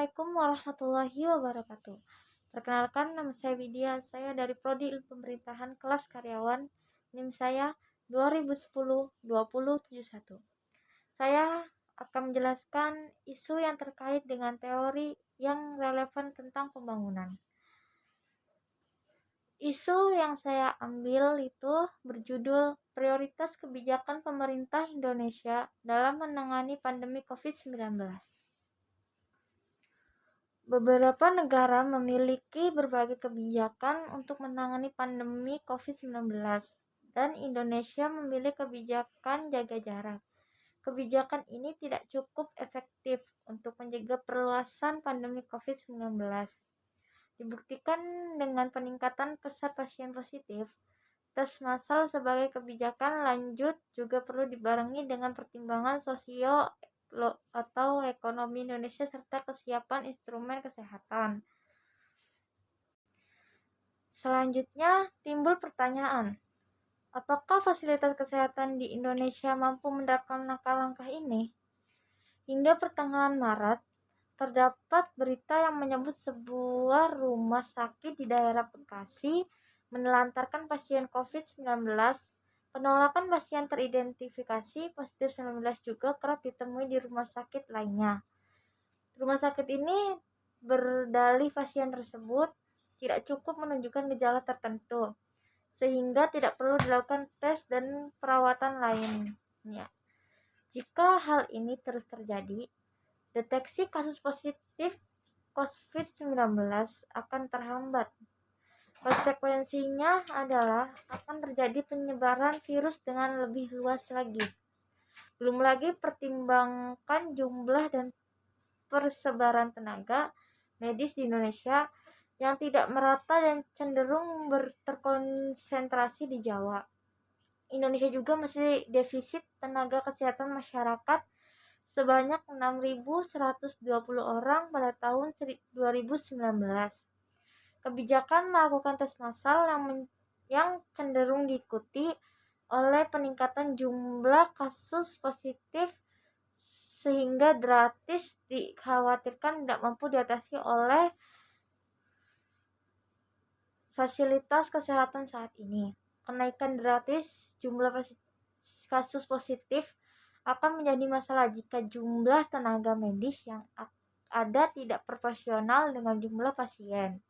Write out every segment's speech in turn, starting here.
Assalamualaikum warahmatullahi wabarakatuh. Perkenalkan, nama saya Widya. Saya dari Prodi Ilmu Pemerintahan kelas karyawan. NIM saya 2010-2071. Saya akan menjelaskan isu yang terkait dengan teori yang relevan tentang pembangunan. Isu yang saya ambil itu berjudul Prioritas Kebijakan Pemerintah Indonesia dalam Menangani Pandemi COVID-19. Beberapa negara memiliki berbagai kebijakan untuk menangani pandemi COVID-19 dan Indonesia memilih kebijakan jaga jarak. Kebijakan ini tidak cukup efektif untuk mencegah perluasan pandemi COVID-19. Dibuktikan dengan peningkatan pesat pasien positif. Tes massal sebagai kebijakan lanjut juga perlu dibarengi dengan pertimbangan sosio atau ekonomi Indonesia serta kesiapan instrumen kesehatan. Selanjutnya timbul pertanyaan, apakah fasilitas kesehatan di Indonesia mampu menerapkan langkah-langkah ini? Hingga pertengahan Maret, terdapat berita yang menyebut sebuah rumah sakit di daerah Bekasi menelantarkan pasien COVID-19. Penolakan pasien teridentifikasi positif 19 juga kerap ditemui di rumah sakit lainnya. Rumah sakit ini berdalih pasien tersebut tidak cukup menunjukkan gejala tertentu, sehingga tidak perlu dilakukan tes dan perawatan lainnya. Jika hal ini terus terjadi, deteksi kasus positif COVID-19 akan terhambat. Konsekuensinya adalah akan terjadi penyebaran virus dengan lebih luas lagi. Belum lagi pertimbangkan jumlah dan persebaran tenaga medis di Indonesia yang tidak merata dan cenderung terkonsentrasi di Jawa. Indonesia juga masih defisit tenaga kesehatan masyarakat sebanyak 6.120 orang pada tahun 2019. Kebijakan melakukan tes massal yang cenderung diikuti oleh peningkatan jumlah kasus positif sehingga drastis dikhawatirkan tidak mampu diatasi oleh fasilitas kesehatan saat ini. Kenaikan drastis jumlah kasus positif akan menjadi masalah jika jumlah tenaga medis yang ada tidak proporsional dengan jumlah pasien.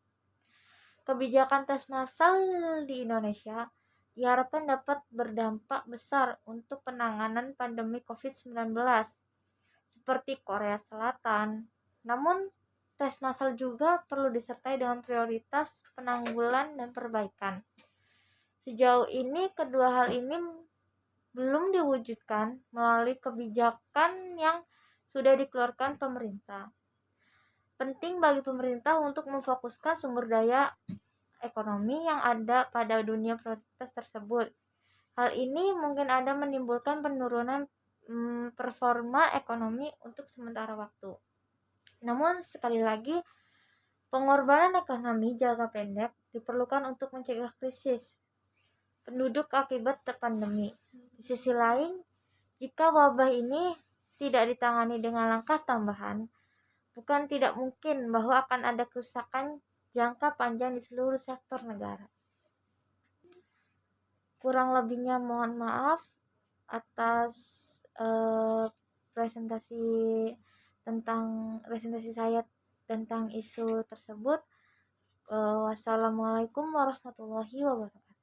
Kebijakan tes massal di Indonesia diharapkan dapat berdampak besar untuk penanganan pandemi COVID-19 seperti Korea Selatan. Namun, tes massal juga perlu disertai dengan prioritas penanggulan dan perbaikan. Sejauh ini, kedua hal ini belum diwujudkan melalui kebijakan yang sudah dikeluarkan pemerintah. Penting bagi pemerintah untuk memfokuskan sumber daya ekonomi yang ada pada dunia prioritas tersebut. Hal ini mungkin ada menimbulkan penurunan performa ekonomi untuk sementara waktu. Namun sekali lagi, pengorbanan ekonomi jangka pendek diperlukan untuk mencegah krisis penduduk akibat pandemi. Di sisi lain, jika wabah ini tidak ditangani dengan langkah tambahan, bukan tidak mungkin bahwa akan ada kerusakan jangka panjang di seluruh sektor negara. Kurang lebihnya mohon maaf atas presentasi saya tentang isu tersebut. Wassalamualaikum warahmatullahi wabarakatuh.